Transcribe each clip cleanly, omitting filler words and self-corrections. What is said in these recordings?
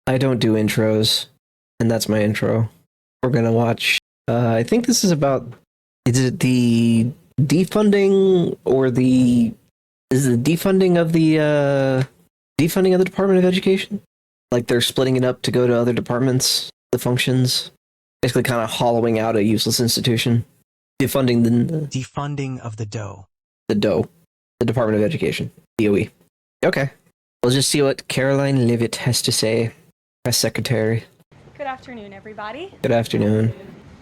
I don't do intros, and that's my intro. We're gonna watch. I think this is about. Is it the defunding or the? Is it the defunding of the Department of Education? Like they're splitting it up to go to other departments, the functions, basically kind of hollowing out a useless institution. Defunding Defunding of the dough. the DOE, the Department of Education, DOE. Okay, we'll just see what Caroline Leavitt has to say, press secretary. Good afternoon, everybody. Good afternoon.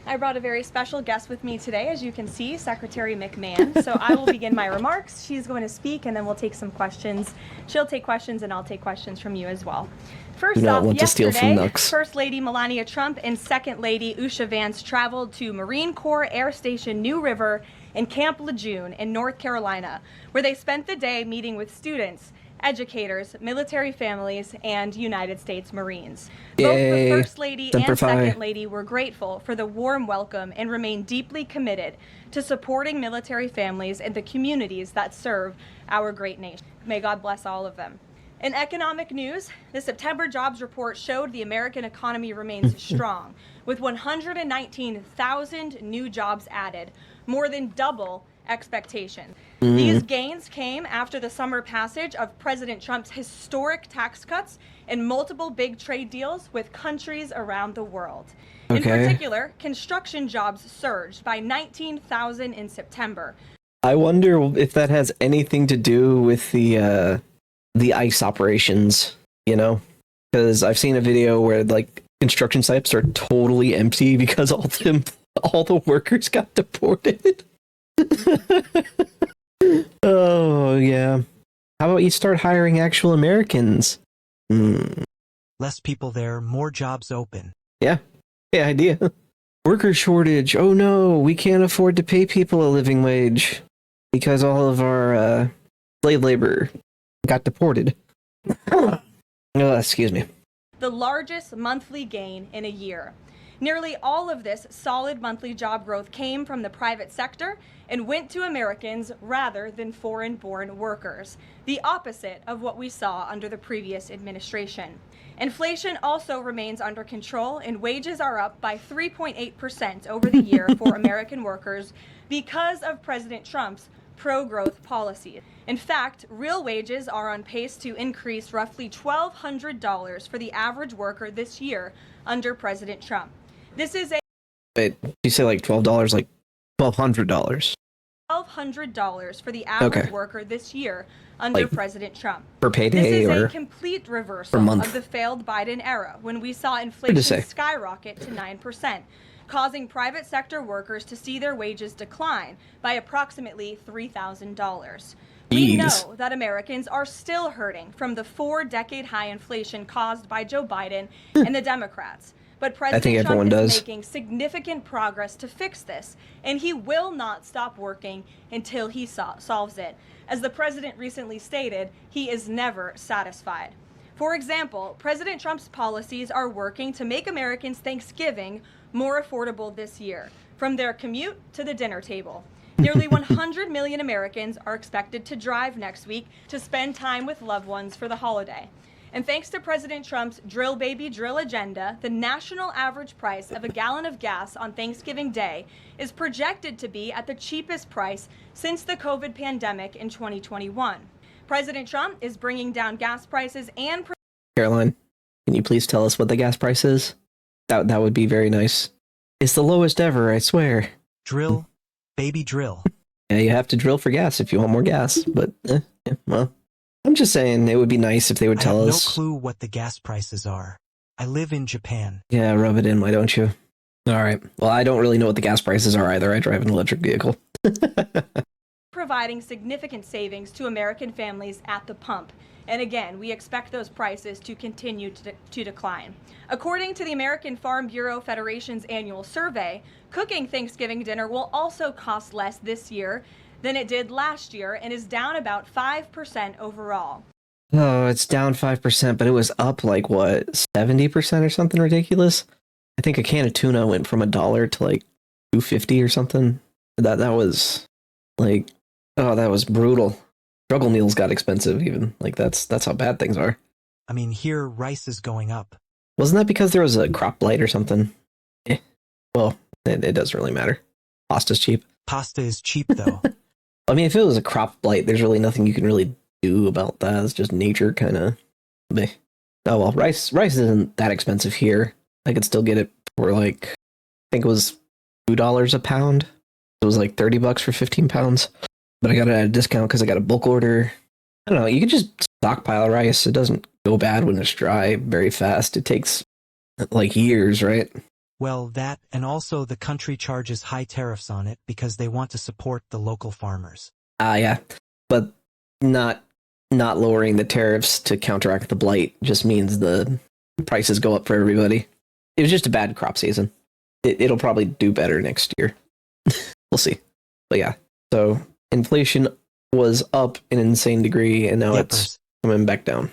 I brought a very special guest with me today, as you can see, Secretary McMahon. So I will begin my remarks. She's going to speak, and then we'll take some questions. She'll take questions, and I'll take questions from you as well. First Do not off, want to steal from yesterday, Nux. First Lady Melania Trump and Second Lady Usha Vance traveled to Marine Corps Air Station New River in Camp Lejeune in North Carolina, where they spent the day meeting with students, educators, military families, and United States Marines. Both Yay. the First Lady Semper and Fi. Second Lady were grateful for the warm welcome and remain deeply committed to supporting military families and the communities that serve our great nation. May God bless all of them. In economic news, the September jobs report showed the American economy remains strong, with 119,000 new jobs added, more than double expectations. These gains came after the summer passage of President Trump's historic tax cuts and multiple big trade deals with countries around the world. In Okay. particular, construction jobs surged by 19,000 in September. I wonder if that has anything to do with the ICE operations, you know? Because I've seen a video where like construction sites are totally empty because all the workers got deported. Oh yeah. How about you start hiring actual Americans? Less people there, more jobs open. Yeah, idea. Worker shortage. Oh no, we can't afford to pay people a living wage because all of our slave labor got deported. Oh, excuse me. The largest monthly gain in a year. Nearly all of this solid monthly job growth came from the private sector and went to Americans rather than foreign-born workers, the opposite of what we saw under the previous administration. Inflation also remains under control, and wages are up by 3.8% over the year for American workers because of President Trump's pro-growth policies. In fact, real wages are on pace to increase roughly $1,200 for the average worker this year under President Trump. This is a Wait, you say like $12, like $1,200 $1,200 for the average Okay. worker this year under Like, President Trump. per This payday is or a complete per reversal month? of the failed Biden era, when we saw say. inflation skyrocket to 9%, causing private sector workers to see their wages decline by approximately $3,000. We Jeez. know that Americans are still hurting from the 4-decade high inflation caused by Joe Biden and the Democrats. But President everyone Trump is does. making significant progress to fix this, and he will not stop working until he solves it. As the president recently stated, he is never satisfied. For example, President Trump's policies are working to make Americans' Thanksgiving more affordable this year, from their commute to the dinner table. Nearly 100 million Americans are expected to drive next week to spend time with loved ones for the holiday. And thanks to President Trump's drill baby drill agenda, the national average price of a gallon of gas on Thanksgiving Day is projected to be at the cheapest price since the COVID pandemic in 2021. President Trump is bringing down gas prices and Caroline, can you please tell us what the gas price is? That would be very nice. It's the lowest ever, I swear. Drill, baby drill. Yeah, you have to drill for gas if you want more gas, but yeah, well, I'm just saying it would be nice if they would I tell have us. no clue what the gas prices are. I live in Japan. Yeah, rub it in, why don't you? All right. Well, I don't really know what the gas prices are either. I drive an electric vehicle. providing significant savings to American families at the pump. And again, we expect those prices to continue to decline. According to the American Farm Bureau Federation's annual survey, cooking Thanksgiving dinner will also cost less this year than it did last year and is down about 5% overall. Oh, it's down 5%, but it was up like what, 70% or something ridiculous? I think a can of tuna went from $1 to like $2.50 or something. That was like, oh, that was brutal. Struggle meals got expensive even. Like that's how bad things are. I mean, here rice is going up. Wasn't that because there was a crop blight or something? Eh. Well, it doesn't really matter. Pasta's cheap. Pasta is cheap, though. I mean, if it was a crop blight, there's really nothing you can really do about that. It's just nature, kind of. Oh well, rice isn't that expensive here. I could still get it for like, I think it was $2 a pound. It was like $30 for 15 pounds. But I got it at a discount because I got a bulk order. I don't know. You can just stockpile rice. It doesn't go bad when it's dry very fast. It takes like years, right? Well, that, and also the country charges high tariffs on it because they want to support the local farmers. Yeah. But not lowering the tariffs to counteract the blight just means the prices go up for everybody. It was just a bad crop season. It'll probably do better next year. We'll see. But yeah, so inflation was up an insane degree, and now it's coming back down.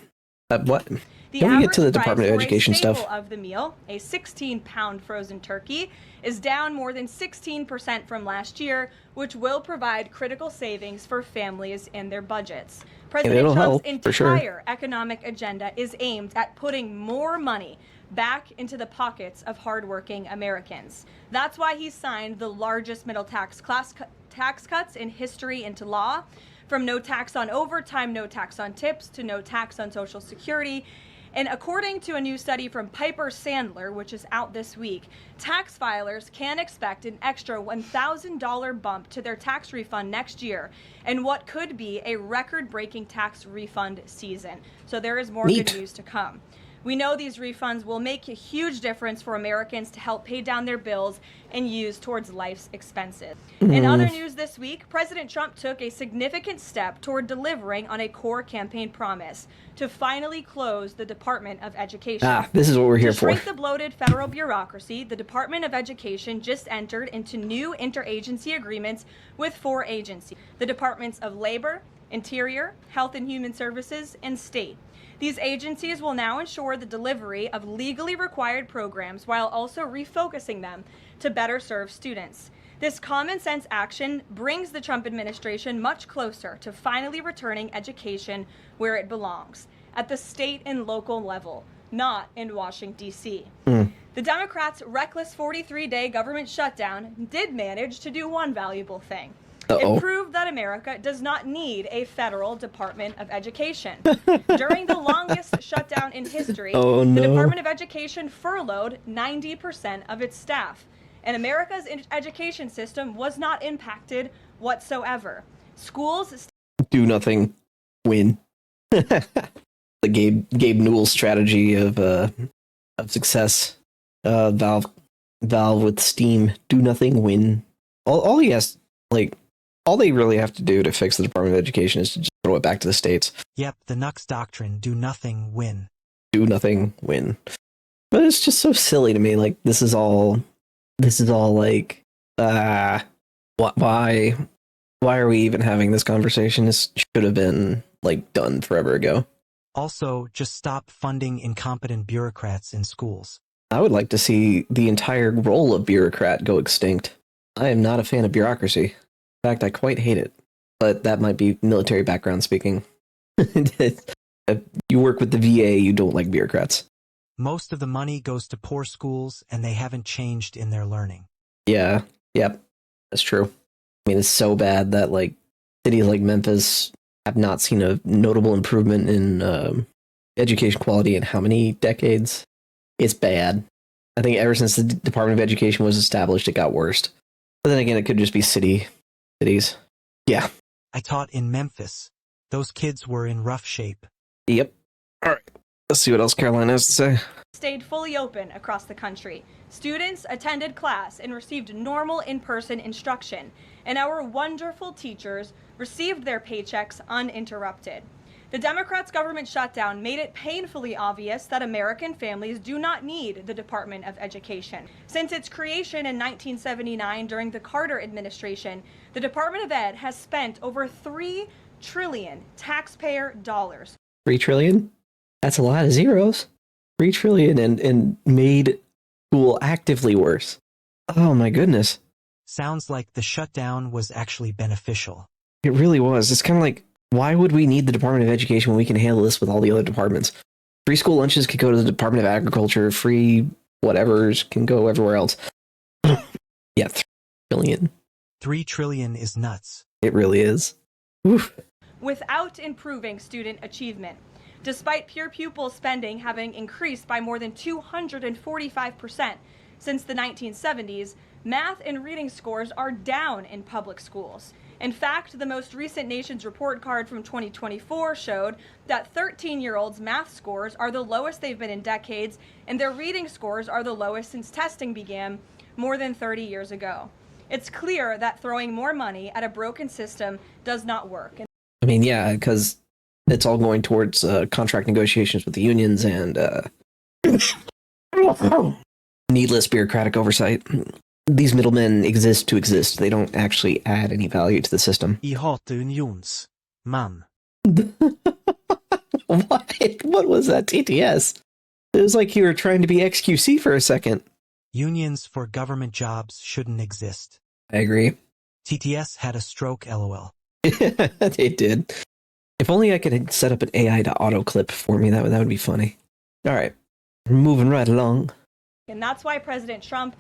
What? Can we get to the Department of Education stuff? Of the meal, a 16-pound frozen turkey, is down more than 16% from last year, which will provide critical savings for families and their budgets. President Trump's entire economic agenda is aimed at putting more money back into the pockets of hardworking Americans. That's why he signed the largest middle tax cuts in history into law, from no tax on overtime, no tax on tips, to no tax on Social Security. And according to a new study from Piper Sandler, which is out this week, tax filers can expect an extra $1,000 bump to their tax refund next year, and what could be a record-breaking tax refund season. So there is more good news to come. We know these refunds will make a huge difference for Americans to help pay down their bills and use towards life's expenses. In other news this week, President Trump took a significant step toward delivering on a core campaign promise to finally close the Department of Education. This is what we're here for. To shrink the bloated federal bureaucracy, the Department of Education just entered into new interagency agreements with 4 agencies: the Departments of Labor, Interior, Health and Human Services, and State. These agencies will now ensure the delivery of legally required programs while also refocusing them to better serve students. This common sense action brings the Trump administration much closer to finally returning education where it belongs, at the state and local level, not in Washington, D.C. The Democrats' reckless 43-day government shutdown did manage to do one valuable thing. It proved that America does not need a federal Department of Education. During the longest shutdown in history, the Department of Education furloughed 90% of its staff, and America's education system was not impacted whatsoever. Schools do nothing, win. The Gabe Newell strategy of success. Valve with Steam, do nothing, win. All he has, like, all they really have to do to fix the Department of Education is to just throw it back to the states. Yep, the Nux doctrine, do nothing, win. Do nothing, win. But it's just so silly to me. Like, this is all like, why are we even having this conversation? This should have been, like, done forever ago. Also, just stop funding incompetent bureaucrats in schools. I would like to see the entire role of bureaucrat go extinct. I am not a fan of bureaucracy. In fact, I quite hate it. But that might be military background speaking. If you work with the VA, you don't like bureaucrats. Most of the money goes to poor schools, and they haven't changed in their learning. Yeah, yep, that's true. I mean, it's so bad that, like, cities like Memphis have not seen a notable improvement in education quality in how many decades? It's bad. I think ever since the Department of Education was established, it got worse. But then again, it could just be cities. Yeah. I taught in Memphis. Those kids were in rough shape. Yep. All right. Let's see what else Caroline has to say. Stayed fully open across the country. Students attended class and received normal in-person instruction, and our wonderful teachers received their paychecks uninterrupted. The Democrats' government shutdown made it painfully obvious that American families do not need the Department of Education. Since its creation in 1979 during the Carter administration, the Department of Ed has spent over $3 trillion taxpayer dollars. 3 trillion? That's a lot of zeros. 3 trillion and made school actively worse. Oh my goodness. Sounds like the shutdown was actually beneficial. It really was. It's kind of like, why would we need the Department of Education when we can handle this with all the other departments? Free school lunches could go to the Department of Agriculture. Free whatevers can go everywhere else. Yeah, 3 billion. 3 trillion is nuts. It really is. Oof. Without improving student achievement. Despite pure pupil spending having increased by more than 245% since the 1970s, math and reading scores are down in public schools. In fact, the most recent Nation's Report Card from 2024 showed that 13-year-olds' math scores are the lowest they've been in decades, and their reading scores are the lowest since testing began more than 30 years ago. It's clear that throwing more money at a broken system does not work. I mean, yeah, because it's all going towards contract negotiations with the unions and needless bureaucratic oversight. These middlemen exist to exist. They don't actually add any value to the system. I hatar unions. Man. What was that, TTS? It was like you were trying to be XQC for a second. Unions for government jobs shouldn't exist. I agree. TTS had a stroke, lol. It did. If only I could set up an AI to auto-clip for me, that would be funny. All right, moving right along. And that's why President Trump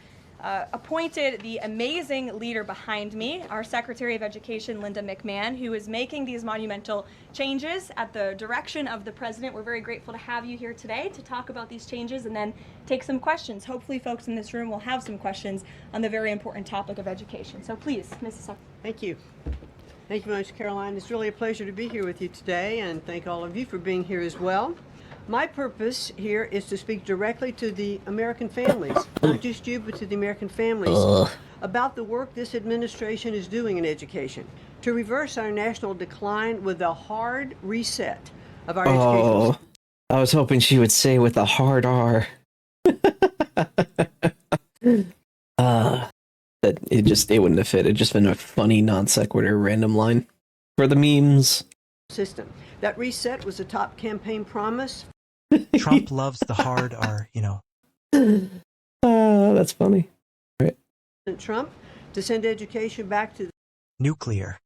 appointed the amazing leader behind me, our Secretary of Education, Linda McMahon, who is making these monumental changes at the direction of the president. We're very grateful to have you here today to talk about these changes and then take some questions. Hopefully folks in this room will have some questions on the very important topic of education. So please, Mrs. Secretary. Thank you. Thank you very much, Caroline. It's really a pleasure to be here with you today, and thank all of you for being here as well. My purpose here is to speak directly to the American families, not just you, but to the American families, about the work this administration is doing in education to reverse our national decline with a hard reset of our education system. I was hoping she would say with a hard R. That it wouldn't have fit. It'd just been a funny non sequitur random line for the memes. System. That reset was a top campaign promise. Trump loves the hard R, you know. That's funny. Right. Trump to send education back to Nuclear.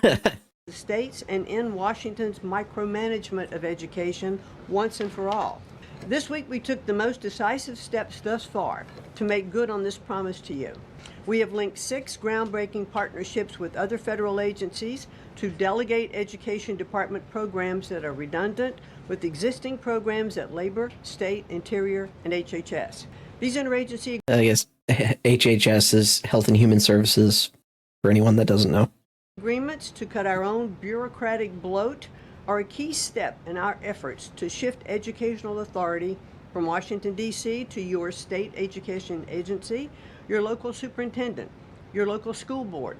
the states and end Washington's micromanagement of education once and for all. This week we took the most decisive steps thus far to make good on this promise to you. We have linked 6 groundbreaking partnerships with other federal agencies to delegate education department programs that are redundant with existing programs at Labor, State, Interior, and HHS. These interagency I guess HHS is Health and Human Services, for anyone that doesn't know. agreements to cut our own bureaucratic bloat are a key step in our efforts to shift educational authority from Washington, D.C. to your state education agency, your local superintendent, your local school board,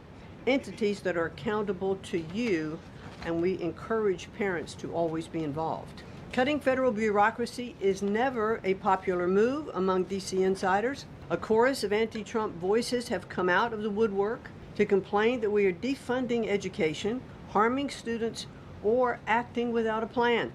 entities that are accountable to you, and we encourage parents to always be involved. Cutting federal bureaucracy is never a popular move among D.C. insiders. A chorus of anti-Trump voices have come out of the woodwork to complain that we are defunding education, harming students, or acting without a plan.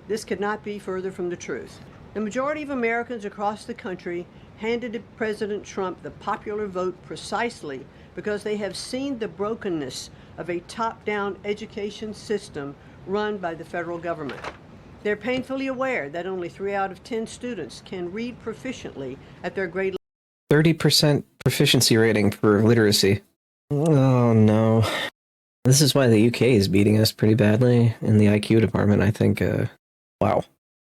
This could not be further from the truth. The majority of Americans across the country handed President Trump the popular vote precisely because they have seen the brokenness of a top-down education system run by the federal government. They're painfully aware that only 3 out of 10 students can read proficiently at their grade level. 30% proficiency rating for literacy. Oh no. This is why the UK is beating us pretty badly in the IQ department, I think. Wow.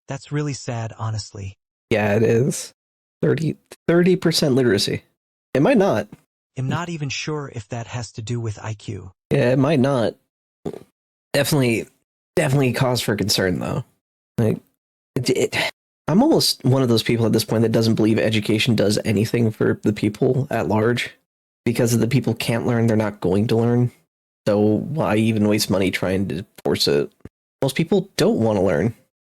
That's really sad, honestly. Yeah, it is. 30% literacy. It might not. I'm not even sure if that has to do with IQ. Yeah, it might not. Definitely cause for concern, though. Like, I'm almost one of those people at this point that doesn't believe education does anything for the people at large. Because if the people can't learn, they're not going to learn. So why even waste money trying to force it? Most people don't want to learn.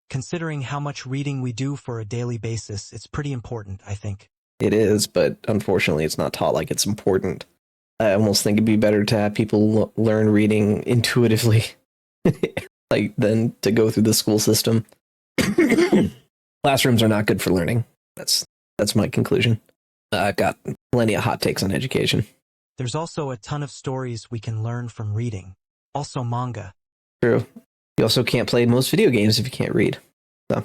Considering how much reading we do for a daily basis, it's pretty important, I think. It is, but unfortunately it's not taught like it's important. I almost think it'd be better to have people learn reading intuitively like than to go through the school system. Classrooms are not good for learning. That's my conclusion. I've got plenty of hot takes on education. There's also a ton of stories we can learn from reading. Also manga. True. You also can't play most video games if you can't read. So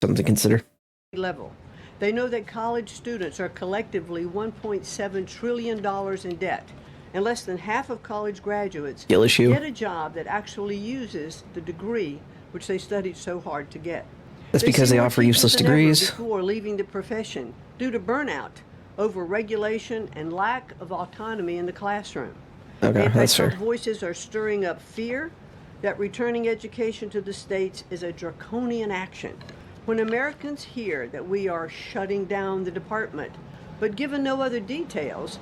Something to consider. Level. They know that college students are collectively $1.7 trillion in debt, and less than half of college graduates Skill issue. get a job that actually uses the degree which they studied so hard to get. That's because see they more offer teachers useless than ever degrees. before leaving the profession due to burnout, over-regulation, and lack of autonomy in the classroom. Okay, that's Anti-Trump fair. voices are stirring up fear that returning education to the states is a draconian action. When Americans hear that we are shutting down the department, but given no other details,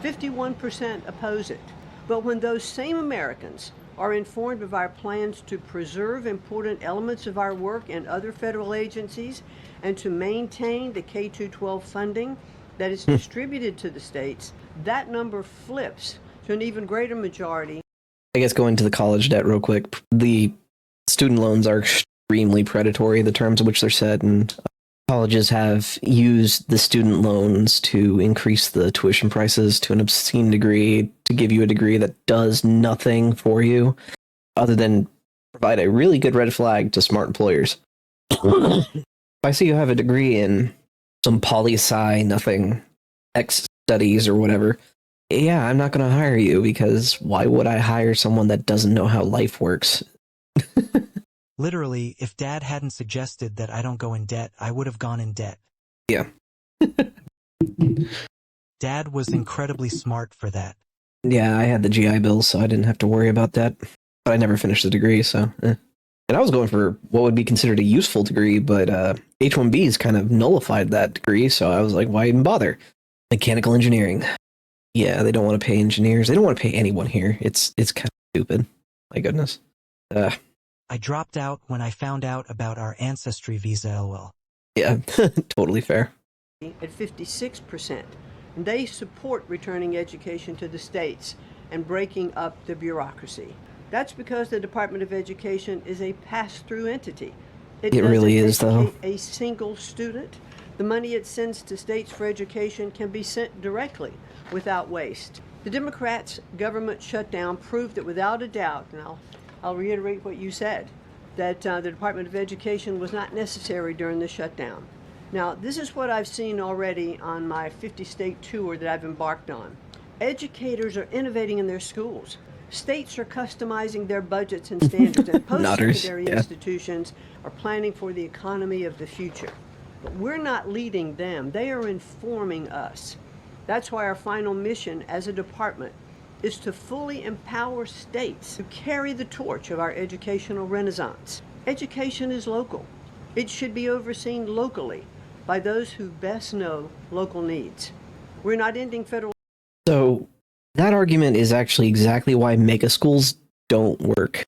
51% oppose it. But when those same Americans are informed of our plans to preserve important elements of our work in other federal agencies and to maintain the K-12 funding that is distributed to the states, that number flips to an even greater majority. I guess going to the college debt real quick, the student loans are extremely predatory, the terms of which they're set, and colleges have used the student loans to increase the tuition prices to an obscene degree to give you a degree that does nothing for you other than provide a really good red flag to smart employers. If I see you have a degree in some poli-sci nothing X studies or whatever, yeah, I'm not going to hire you because why would I hire someone that doesn't know how life works? Literally, if Dad hadn't suggested that I don't go in debt, I would have gone in debt. Yeah. Dad was incredibly smart for that. Yeah, I had the GI Bill, so I didn't have to worry about that. But I never finished the degree, so... And I was going for what would be considered a useful degree, but H-1Bs kind of nullified that degree, so I was like, why even bother? Mechanical engineering. Yeah, they don't want to pay engineers. They don't want to pay anyone here. It's kind of stupid. My goodness. I dropped out when I found out about our ancestry visa, LOL. Yeah, totally fair. At 56%. And they support returning education to the states and breaking up the bureaucracy. That's because the Department of Education is a pass-through entity. It really is, though. A single student. The money it sends to states for education can be sent directly without waste. The Democrats' government shutdown proved that without a doubt, and I'll reiterate what you said, that the Department of Education was not necessary during the shutdown. Now, this is what I've seen already on my 50-state tour that I've embarked on. Educators are innovating in their schools. States are customizing their budgets and standards, and post-secondary institutions are planning for the economy of the future. But we're not leading them. They are informing us. That's why our final mission as a department is to fully empower states to carry the torch of our educational renaissance. Education is local. It should be overseen locally by those who best know local needs. We're not ending federal... So that argument is actually exactly why mega schools don't work.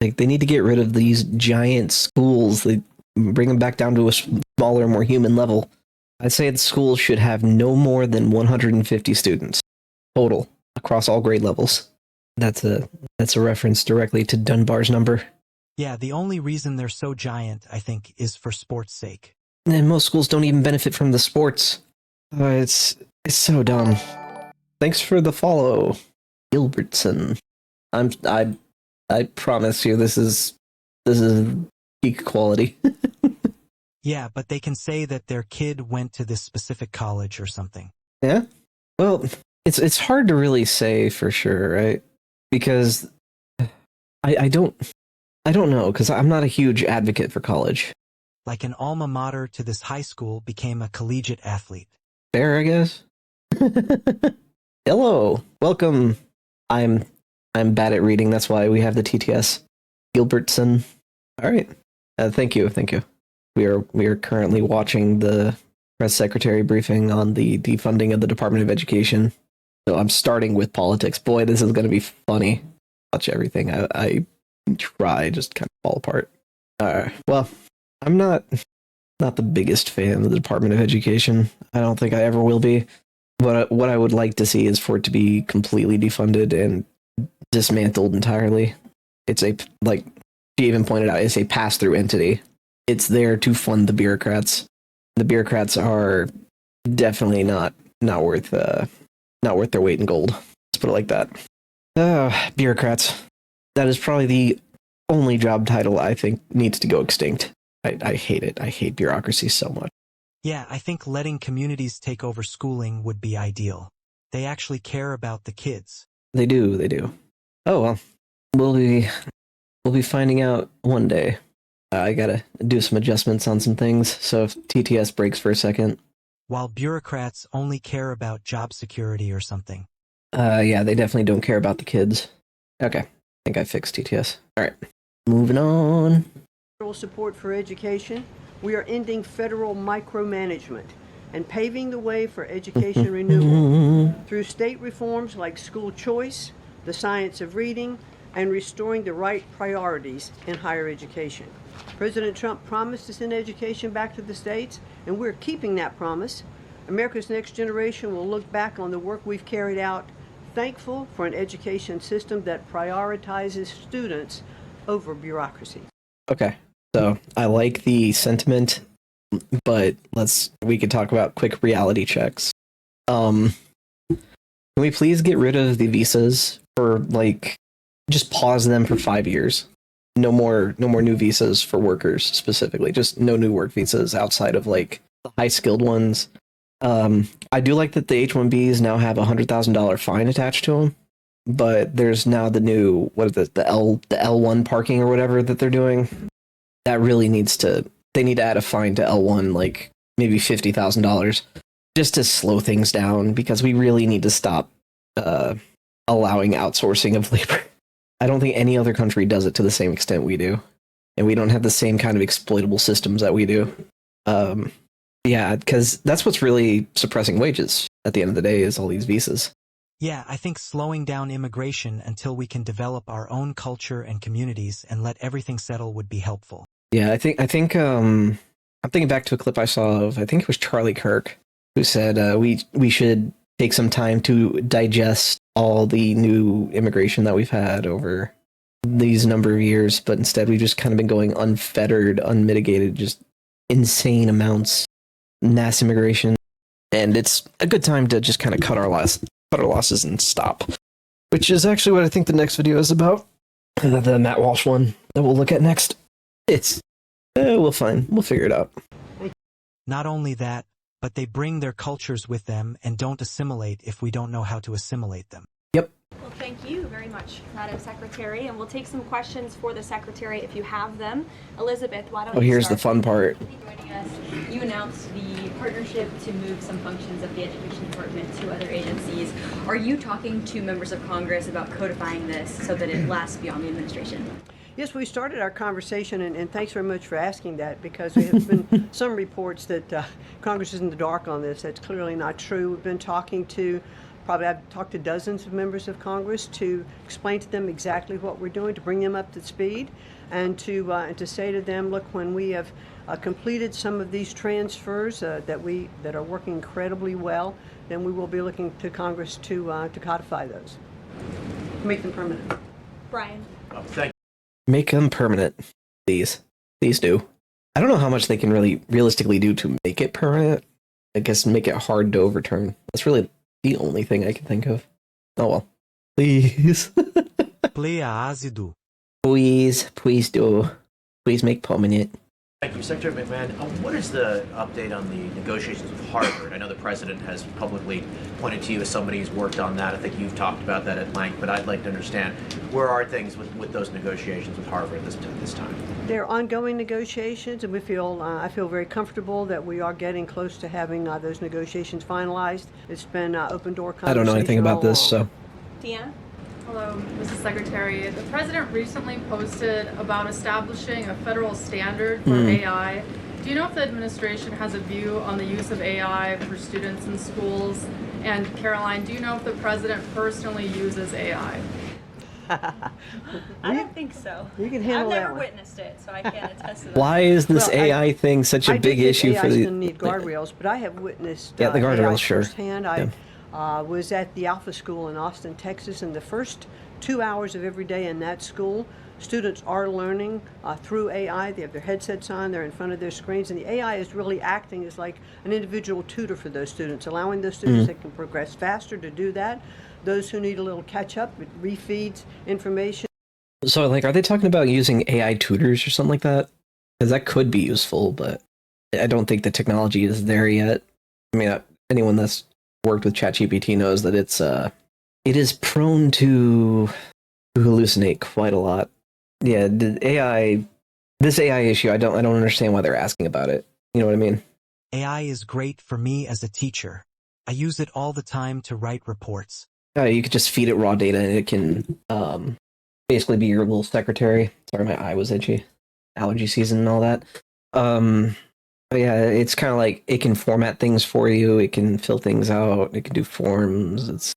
Like, they need to get rid of these giant schools. They bring them back down to a smaller, more human level. I'd say the schools should have no more than 150 students total across all grade levels. That's a reference directly to Dunbar's number. Yeah, the only reason they're so giant, I think, is for sports' sake. And most schools don't even benefit from the sports. It's so dumb. Thanks for the follow, Gilbertson. I promise you this is peak quality. Yeah, but they can say that their kid went to this specific college or something. Yeah? Well, it's hard to really say for sure, right? Because I don't know, because I'm not a huge advocate for college. Like an alma mater to this high school became a collegiate athlete. Fair, I guess. Hello, welcome. I'm bad at reading. That's why we have the TTS. Gilbertson. All right. Thank you. We are currently watching the press secretary briefing on the defunding of the Department of Education. So I'm starting with politics. Boy, this is going to be funny. Watch everything. I try, just kind of fall apart. Well, I'm not the biggest fan of the Department of Education. I don't think I ever will be. But what I would like to see is for it to be completely defunded and dismantled entirely. It's like she even pointed out, it's a pass-through entity. It's there to fund the bureaucrats. The bureaucrats are definitely not worth their weight in gold. Let's put it like that. Bureaucrats. That is probably the only job title I think needs to go extinct. I hate it. I hate bureaucracy so much. Yeah, I think letting communities take over schooling would be ideal. They actually care about the kids. They do. They do. Oh well, we'll be finding out one day. I gotta do some adjustments on some things. So if TTS breaks for a second, While bureaucrats only care about job security or something. yeah, they definitely don't care about the kids. Okay, I think I fixed TTS. All right, moving on. Federal support for education. We are ending federal micromanagement and paving the way for education renewal through state reforms like school choice, the science of reading, and restoring the right priorities in higher education. President Trump promised to send education back to the states, and we're keeping that promise. America's next generation will look back on the work we've carried out, thankful for an education system that prioritizes students over bureaucracy. Okay, so I like the sentiment, but we could talk about quick reality checks. Can we please get rid of the visas for just pause them for 5 years? No more new visas for workers specifically. Just no new work visas outside of the high skilled ones. I do like that the H-1Bs now have $100,000 fine attached to them, but there's now the new the L1 parking or whatever that they're doing. That really they need to add a fine to L1, maybe $50,000, just to slow things down, because we really need to stop allowing outsourcing of labor. I don't think any other country does it to the same extent we do, and we don't have the same kind of exploitable systems that we do. Yeah, because that's what's really suppressing wages at the end of the day, is all these visas. Yeah, I think slowing down immigration until we can develop our own culture and communities and let everything settle would be helpful. Yeah, I think I'm thinking back to a clip I saw of, I think it was Charlie Kirk, who said we should take some time to digest all the new immigration that we've had over these number of years, but instead we've just kind of been going unfettered, unmitigated, just insane amounts, mass immigration, and it's a good time to just kind of cut our losses and stop. Which is actually what I think the next video is about. The Matt Walsh one that we'll look at next. It's we'll figure it out. Not only that, but they bring their cultures with them and don't assimilate if we don't know how to assimilate them. Yep. Well, thank you very much, Madam Secretary, and we'll take some questions for the Secretary if you have them. Elizabeth, why don't you Here's start? the fun part. Joining us, you announced the partnership to move some functions of the Education Department to other agencies. Are you talking to members of Congress about codifying this so that it lasts beyond the administration? Yes, we started our conversation, and thanks very much for asking that, because there have been some reports that Congress is in the dark on this. That's clearly not true. We've been I've talked to dozens of members of Congress to explain to them exactly what we're doing, to bring them up to speed, and to say to them, look, when we have completed some of these transfers that are working incredibly well, then we will be looking to Congress to codify those, make them permanent. Brian. Thank Make them permanent, please. Please do. I don't know how much they can really realistically do to make it permanent. I guess make it hard to overturn. That's really the only thing I can think of. Oh well. Please. Please do. Please do. Please make permanent. Thank you. Secretary McMahon, what is the update on the negotiations with Harvard? I know the president has publicly pointed to you as somebody who's worked on that. I think you've talked about that at length, but I'd like to understand, where are things with those negotiations with Harvard this time? They're ongoing negotiations, and I feel very comfortable that we are getting close to having those negotiations finalized. It's been open door conversation. I don't know anything about all this, along. so. Deanna? Hello, Mrs. Secretary. The President recently posted about establishing a federal standard for AI. Do you know if the administration has a view on the use of AI for students in schools? And Caroline, do you know if the President personally uses AI? I don't think so. You can handle I've that never one. witnessed it, so I can't attest to that. Why is this Well, AI thing such a I big do think issue AI for is the? going to need guardrails, but I have witnessed Yeah, the AI guardrails, sure. firsthand. I was at the Alpha School in Austin, Texas, and the first 2 hours of every day in that school, students are learning through AI. They have their headsets on, they're in front of their screens, and the AI is really acting as like an individual tutor for those students, allowing those students that can progress faster to do that. Those who need a little catch up, it refeeds information. So, are they talking about using AI tutors or something like that? because that could be useful, but I don't think the technology is there yet. I mean, anyone that's worked with ChatGPT knows that it is prone to hallucinate quite a lot. Yeah, this AI issue, I don't understand why they're asking about it. You know what I mean? AI is great for me as a teacher. I use it all the time to write reports. You could just feed it raw data and it can basically be your little secretary. Sorry, my eye was itchy. Allergy season and all that. But yeah, it's kind of like it can format things for you. It can fill things out. It can do forms. It's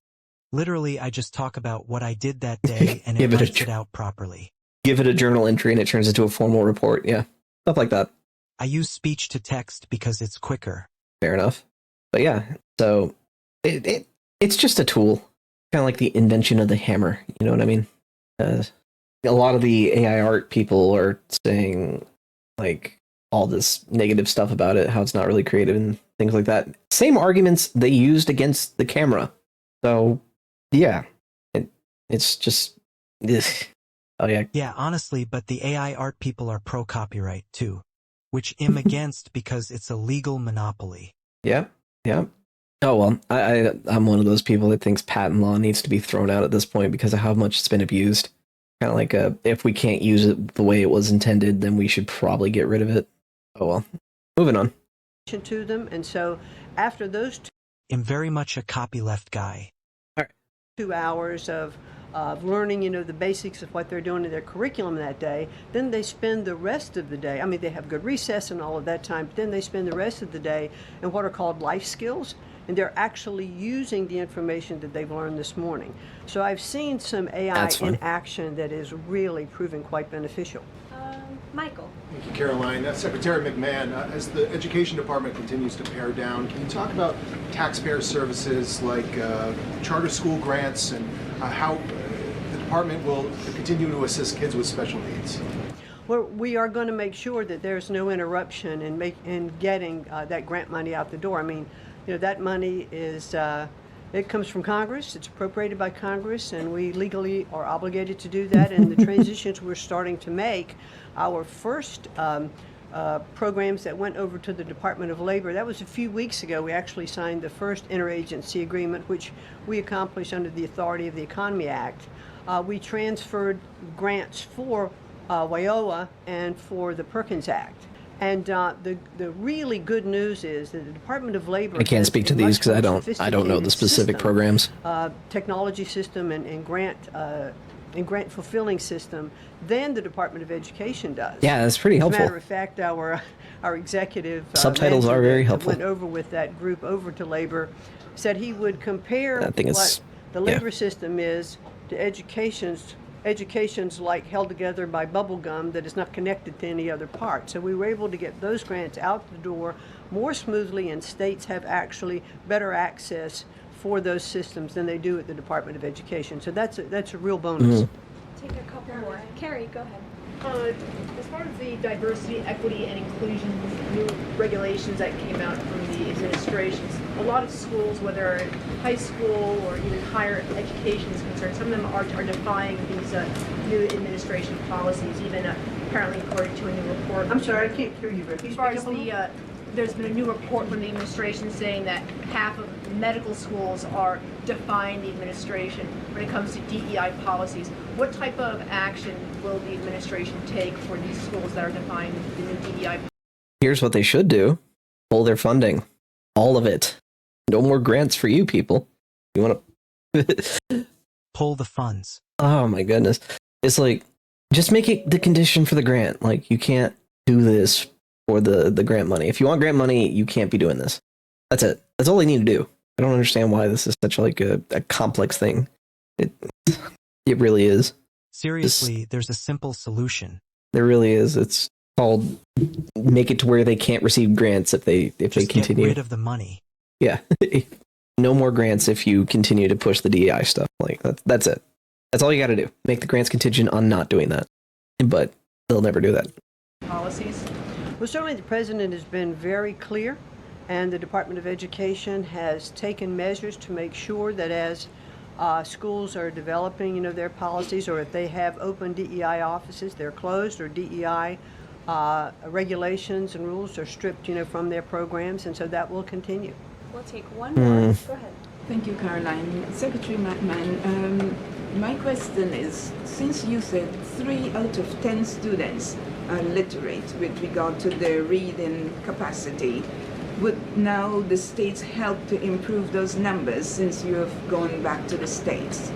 Literally, I just talk about what I did that day and it writes it out properly. Give it a journal entry and it turns into a formal report. Yeah, stuff like that. I use speech to text because it's quicker. Fair enough. But yeah, so it's just a tool, kind of like the invention of the hammer. You know what I mean? A lot of the AI art people are saying like all this negative stuff about it, how it's not really creative and things like that. Same arguments they used against the camera. So yeah, it's just oh yeah. Yeah, honestly, but the AI art people are pro-copyright too, which I'm against because it's a legal monopoly. Yeah. Oh well, I'm one of those people that thinks patent law needs to be thrown out at this point because of how much it's been abused. Kind of like if we can't use it the way it was intended, then we should probably get rid of it. Oh well, moving on. To them, and so after those I'm very much a copyleft guy. 2 hours of learning, the basics of what they're doing in their curriculum that day, then they spend the rest of the day, I mean, they have good recess and all of that time, but then they spend the rest of the day in what are called life skills, and they're actually using the information that they've learned this morning. So I've seen some AI in action that is really proving quite beneficial. Michael. Thank you, Caroline. Secretary McMahon, as the Education Department continues to pare down, can you talk about taxpayer services like charter school grants and how the department will continue to assist kids with special needs? Well, we are going to make sure that there's no interruption in getting that grant money out the door. I mean, that money is it comes from Congress. It's appropriated by Congress, and we legally are obligated to do that. And the transitions we're starting to make, our first programs that went over to the Department of Labor, that was a few weeks ago. We actually signed the first interagency agreement, which we accomplished under the authority of the Economy Act. We transferred grants for WIOA and for the Perkins Act. And the really good news is that the Department of Labor. I can't speak to these because I don't know the specific programs. Technology system and grant fulfilling system than the Department of Education does. Yeah, that's pretty helpful. As a matter of fact, our executive subtitles are very helpful. Went over with that group over to Labor, said he would compare what the labor system is to education's like held together by bubble gum that is not connected to any other part. So we were able to get those grants out the door more smoothly, and states have actually better access for those systems than they do at the Department of Education. So that's a real bonus. Take a couple more. Carrie, go ahead. As far as the diversity, equity, and inclusion new regulations that came out from the administrations, a lot of schools, whether high school or even higher education is concerned, some of them are defying these new administration policies, even apparently according to a new report. I'm sorry, I can't hear you. As far as there's been a new report from the administration saying that half of medical schools are defying the administration when it comes to DEI policies. What type of action will the administration take for these schools that are defying the new DEI? Here's what they should do. Pull their funding. All of it. No more grants for you people. You want to pull the funds. Oh my goodness. It's like, just make it the condition for the grant. Like, you can't do this for the grant money. If you want grant money, you can't be doing this. That's it. That's all they need to do. I don't understand why this is such like a complex thing. It really is. Seriously, there's a simple solution. There really is. It's called make it to where they can't receive grants if they continue. Get rid of the money. Yeah. No more grants if you continue to push the DEI stuff. Like that's it. That's all you got to do. Make the grants contingent on not doing that. But they'll never do that. Policies. Well, certainly the president has been very clear, and the Department of Education has taken measures to make sure that as schools are developing, their policies, or if they have open DEI offices, they're closed, or DEI regulations and rules are stripped, from their programs, and so that will continue. We'll take one more. Go ahead. Thank you, Caroline. Secretary McMahon, my question is, since you said 3 out of 10 students are literate with regard to their reading capacity, would now the states help to improve those numbers since you have gone back to the states?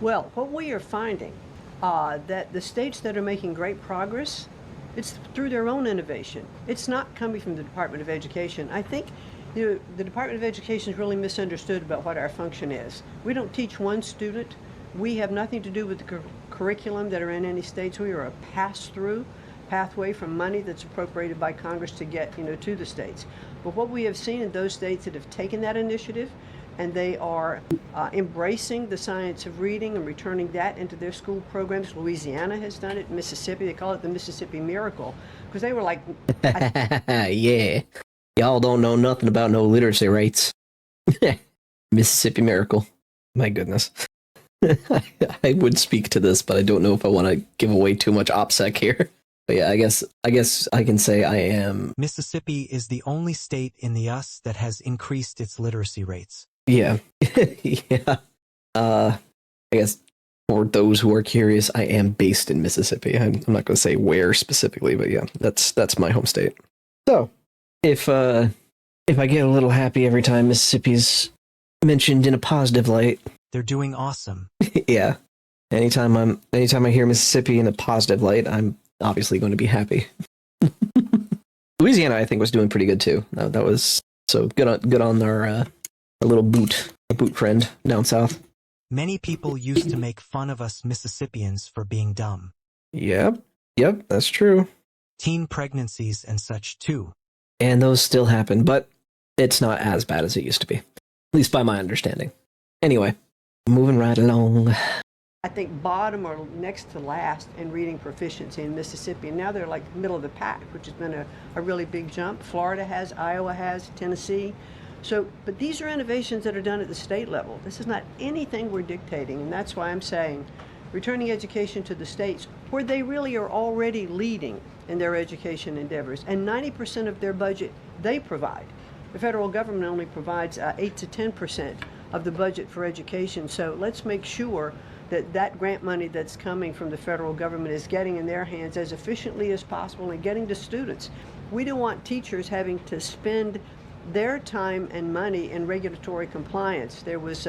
Well, what we are finding, that the states that are making great progress, it's through their own innovation. It's not coming from the Department of Education. I think the Department of Education is really misunderstood about what our function is. We don't teach one student. We have nothing to do with the curriculum that are in any states. We are a pass-through pathway from money that's appropriated by Congress to get, to the states. But what we have seen in those states that have taken that initiative and they are embracing the science of reading and returning that into their school programs. Louisiana has done it. Mississippi, they call it the Mississippi Miracle, because they were like... Yeah. Y'all don't know nothing about no literacy rates. Mississippi Miracle. My goodness. I would speak to this, but I don't know if I want to give away too much OPSEC here. But yeah, I guess I can say I am. Mississippi is the only state in the US that has increased its literacy rates. Yeah. Yeah. I guess for those who are curious, I am based in Mississippi. I'm not going to say where specifically, but yeah, that's my home state. So, if I get a little happy every time Mississippi's mentioned in a positive light, they're doing awesome. Yeah. Anytime I hear Mississippi in a positive light, I'm obviously going to be happy. Louisiana, I think, was doing pretty good too. That was so good on our little boot friend down south. Many people used to make fun of us Mississippians for being dumb. Yep, that's true. Teen pregnancies and such too. And those still happen, but it's not as bad as it used to be, at least by my understanding. Anyway, moving right along. I think bottom or next to last in reading proficiency in Mississippi. And now they're like middle of the pack, which has been a really big jump. Florida has, Iowa has, Tennessee. So, but these are innovations that are done at the state level. This is not anything we're dictating, and that's why I'm saying returning education to the states where they really are already leading in their education endeavors. And 90% of their budget they provide. The federal government only provides 8 to 10% of the budget for education. So let's make sure that grant money that's coming from the federal government is getting in their hands as efficiently as possible and getting to students. We don't want teachers having to spend their time and money in regulatory compliance. There was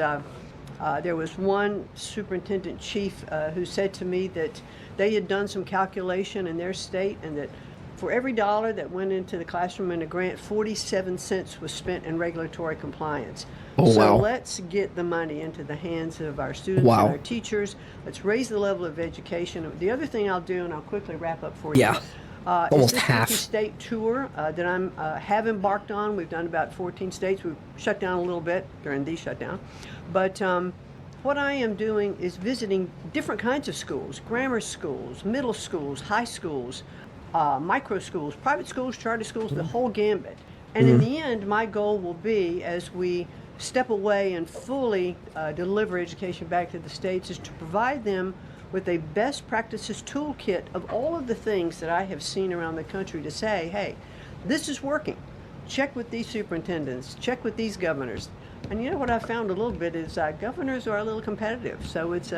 one superintendent chief who said to me that they had done some calculation in their state, and that for every dollar that went into the classroom in a grant, 47 cents was spent in regulatory compliance. Oh, so wow. Let's get the money into the hands of our students Wow. and our teachers. Let's raise the level of education. The other thing I'll do, and I'll quickly wrap up for Yeah. you. Almost is this half. 50-state tour that I'm have embarked on. We've done about 14 states. We've shut down a little bit during the shutdown. But what I am doing is visiting different kinds of schools, grammar schools, middle schools, high schools, micro schools, private schools, charter schools, the whole gambit. And in the end, my goal will be, as we step away and fully deliver education back to the states, is to provide them with a best practices toolkit of all of the things that I have seen around the country to say, hey, this is working. Check with these superintendents, check with these governors. And you know what I found a little bit is governors are a little competitive. So it's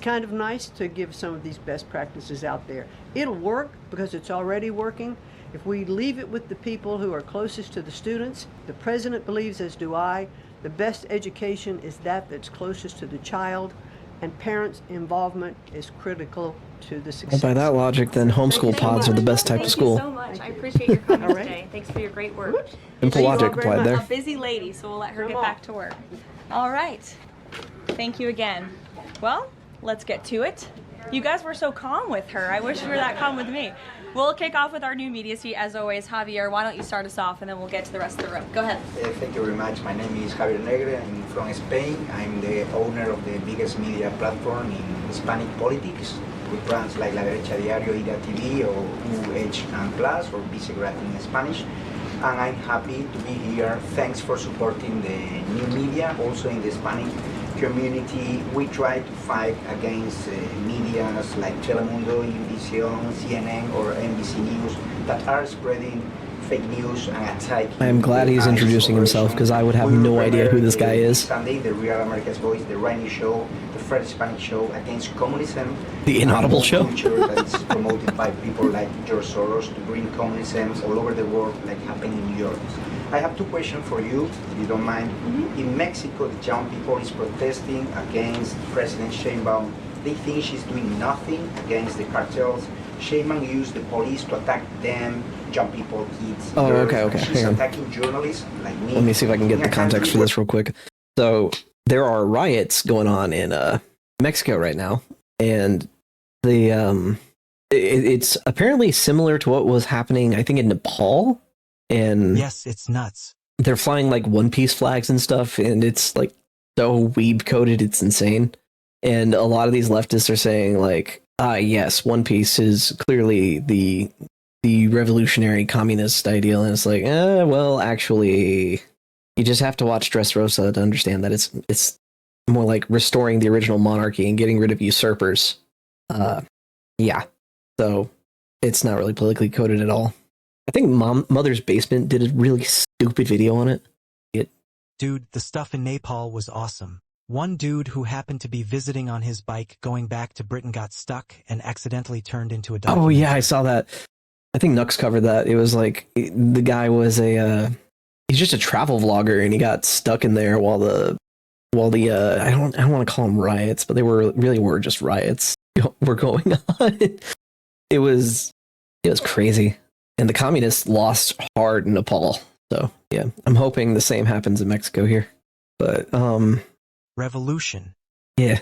kind of nice to give some of these best practices out there. It'll work because it's already working. If we leave it with the people who are closest to the students, the president believes, as do I, the best education is that's closest to the child, and parents' involvement is critical to the success. Well, by that logic, then homeschool pods are the best type of school. Thank you so much. I appreciate your comments All right. today. Thanks for your great work. Simple Thank you all logic very applied much. there. A busy lady, so we'll let her Come get on. back to work. All right. Thank you again. Well, let's get to it. You guys were so calm with her. I wish you were that calm with me. We'll kick off with our new media suite, as always. Javier, why don't you start us off, and then we'll get to the rest of the room. Go ahead. Thank you very much. My name is Javier Negre. I'm from Spain. I'm the owner of the biggest media platform in Hispanic politics, with brands like La Derecha Diario, Ida TV, or UH Plus, or Vicegrad in Spanish. And I'm happy to be here. Thanks for supporting the new media, also in the Hispanic community, we try to fight against medias like Telemundo, Univision, CNN, or NBC News that are spreading fake news and attacking. I am glad he's introducing himself because I would have no idea who this guy is. Sunday, the Real America's Voice, the Rainy Show, the Fred Hispanic Show against communism. The Inaudible Show. Culture that is promoted by people like George Soros to bring communism all over the world, like happening in New York. I have two questions for you, if you don't mind. In Mexico, the young people is protesting against President Sheinbaum. They think she's doing nothing against the cartels. Sheinbaum used the police to attack them, young people, kids. Oh, girls, okay. She's Hang on. attacking journalists like me. Let me see if I can get the context for this real quick. So there are riots going on in Mexico right now, and the it's apparently similar to what was happening, I think, in Nepal. And Yes, it's nuts. they're flying like One Piece flags and stuff, and it's like so weeb coded, it's insane. And a lot of these leftists are saying like, yes, One Piece is clearly the revolutionary communist ideal, and it's like, well, actually, you just have to watch Dressrosa to understand that it's more like restoring the original monarchy and getting rid of usurpers. Yeah, so it's not really politically coded at all. I think Mother's Basement did a really stupid video on it. Dude, the stuff in Nepal was awesome. One dude who happened to be visiting on his bike going back to Britain got stuck and accidentally turned into a dog. Oh yeah, I saw that. I think Nux covered that. It was like the guy was he's just a travel vlogger, and he got stuck in there while the I don't want to call them riots, but they were just riots were going on. It was crazy, and the communists lost hard in Nepal. So yeah, I'm hoping the same happens in Mexico here. But Revolution. yeah,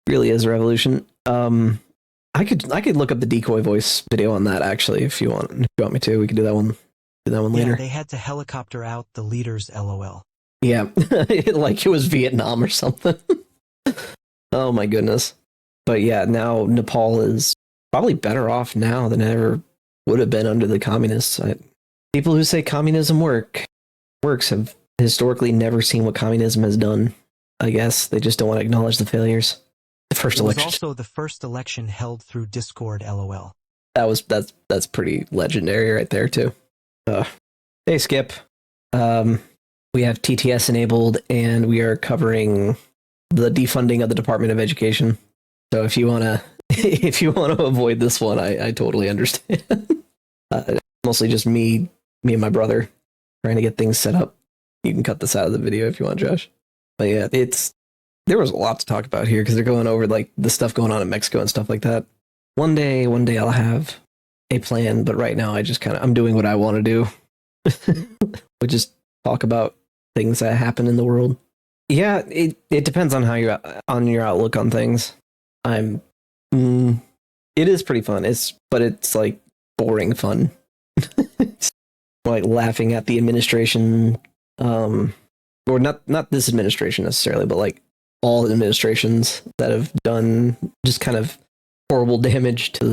really is a revolution. I could look up the decoy voice video on that actually if you want me to. We could do that one later. Yeah, they had to helicopter out the leaders, LOL. Yeah, like it was Vietnam or something. Oh my goodness. But yeah, now Nepal is probably better off now than it ever would have been under the communists. People who say communism works have historically never seen what communism has done. I guess they just don't want to acknowledge the failures. The first It was election. also the first election held through Discord, LOL. That's pretty legendary right there too. Hey Skip. We have TTS enabled, and we are covering the defunding of the Department of Education. So if you wanna avoid this one, I totally understand. Mostly just me and my brother trying to get things set up. You can cut this out of the video if you want, Josh. But yeah, there was a lot to talk about here because they're going over like the stuff going on in Mexico and stuff like that. One day I'll have a plan, but right now I'm doing what I want to do. We just talk about things that happen in the world. Yeah, it depends on on your outlook on things. It is pretty fun. But it's like boring fun. It's like laughing at the administration, or not this administration necessarily, but like all administrations that have done just kind of horrible damage to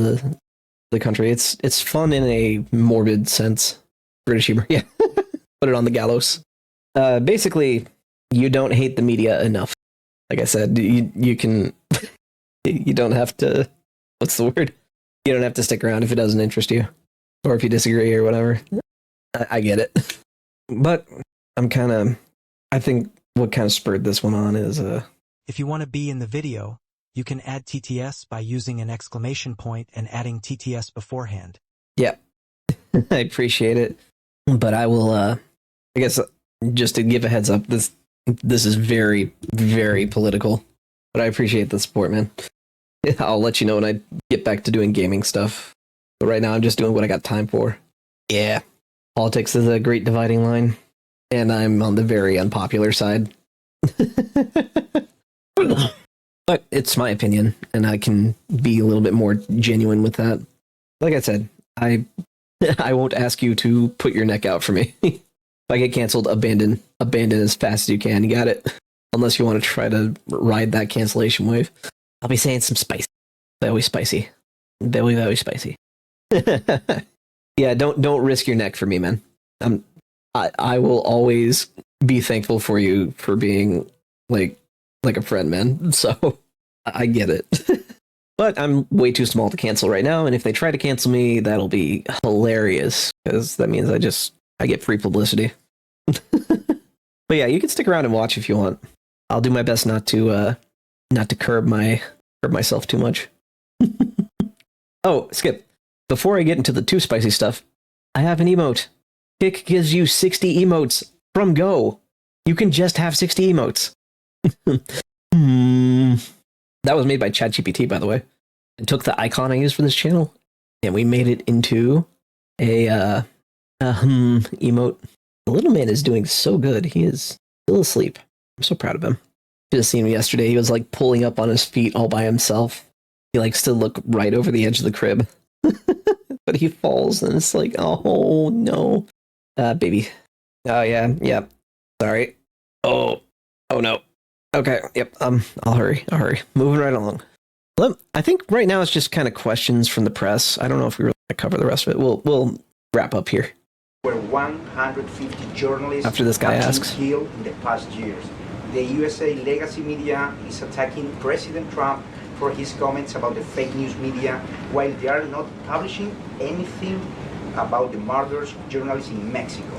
the country. It's fun in a morbid sense. British humor, yeah. Put it on the gallows. Basically, you don't hate the media enough. Like I said, you can. You don't have to. What's the word? You don't have to stick around if it doesn't interest you, or if you disagree or whatever. I get it, but I think what kind of spurred this one on is If you want to be in the video, you can add TTS by using an exclamation point and adding TTS beforehand. Yeah, I appreciate it, but I will. I guess just to give a heads up, this is very, very political, but I appreciate the support, man. I'll let you know when I get back to doing gaming stuff. But right now, I'm just doing what I got time for. Yeah, politics is a great dividing line, and I'm on the very unpopular side. But it's my opinion, and I can be a little bit more genuine with that. Like I said, I won't ask you to put your neck out for me. If I get canceled, abandon as fast as you can. You got it. Unless you want to try to ride that cancellation wave. I'll be saying some spicy. Very spicy. Very, very spicy. Yeah, don't risk your neck for me, man. I will always be thankful for you for being like like a friend, man. So I get it. But I'm way too small to cancel right now, and if they try to cancel me, that'll be hilarious, because that means I get free publicity. But yeah, you can stick around and watch if you want. I'll do my best not to curb myself too much. Oh, Skip. Before I get into the too spicy stuff, I have an emote. Kick gives you 60 emotes from Go. You can just have 60 emotes. That was made by ChatGPT, by the way. I took the icon I used for this channel, and we made it into a emote. The little man is doing so good. He is still asleep. I'm so proud of him. Just seen him yesterday. He was like pulling up on his feet all by himself. He likes to look right over the edge of the crib. But he falls, and it's like, oh no. Baby. Oh yeah. Sorry. Oh no. Okay, yep. I'll hurry. Moving right along. I think right now it's just kind of questions from the press. I don't know if we really want to cover the rest of it. We'll wrap up here. Where 150 journalists after this guy have asks been killed in the past years. The USA legacy media is attacking President Trump for his comments about the fake news media, while they are not publishing anything about the murders of journalists in Mexico.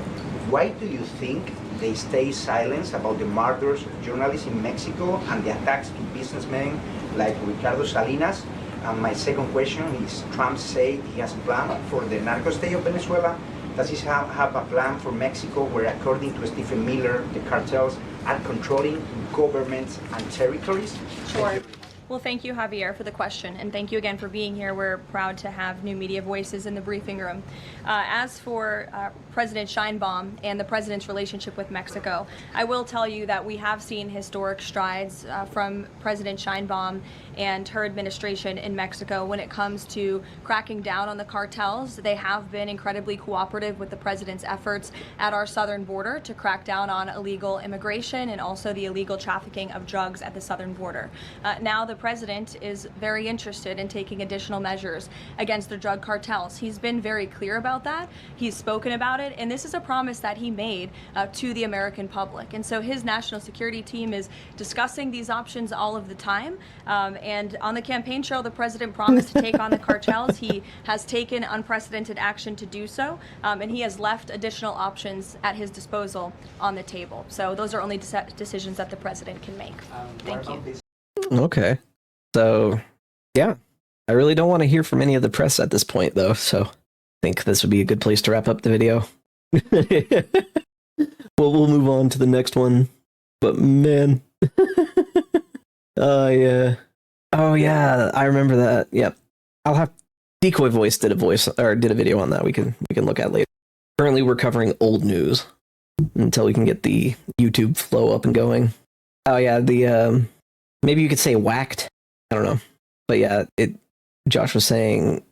Why do you think they stay silent about the murders of journalists in Mexico and the attacks to businessmen like Ricardo Salinas? And my second question is, Trump said he has a plan for the narco state of Venezuela. Does he have a plan for Mexico where, according to Stephen Miller, the cartels are controlling governments and territories? Sure. Well, thank you, Javier, for the question, and thank you again for being here. We're proud to have new media voices in the briefing room. As for President Sheinbaum and the president's relationship with Mexico, I will tell you that we have seen historic strides from President Sheinbaum and her administration in Mexico when it comes to cracking down on the cartels. They have been incredibly cooperative with the president's efforts at our southern border to crack down on illegal immigration and also the illegal trafficking of drugs at the southern border. Now the president is very interested in taking additional measures against the drug cartels. He's been very clear about that. He's spoken about it, and this is a promise that he made to the American public. And so his national security team is discussing these options all of the time. And on the campaign trail, the president promised to take on the cartels. He has taken unprecedented action to do so, and he has left additional options at his disposal on the table. So those are only decisions that the president can make. Thank you. Okay. So, yeah, I really don't want to hear from any of the press at this point, though, so I think this would be a good place to wrap up the video. Well, we'll move on to the next one, but man. Yeah. Oh, yeah, I remember that. Yep. I'll have Decoy Voice did a video on that we can look at later. Currently, we're covering old news until we can get the YouTube flow up and going. Oh, yeah, the, maybe you could say whacked. I don't know. But yeah, Josh was saying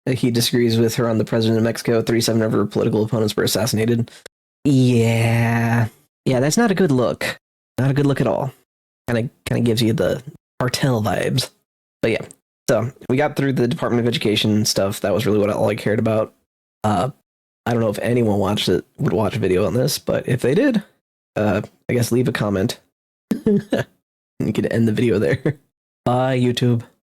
that he disagrees with her on the president of Mexico. 37 of her political opponents were assassinated. Yeah, that's not a good look. Not a good look at all. Kind of gives you the cartel vibes. But yeah, so we got through the Department of Education stuff. That was really all I cared about. I don't know if anyone would watch a video on this, but if they did, I guess leave a comment. You could end the video there. Bye, YouTube.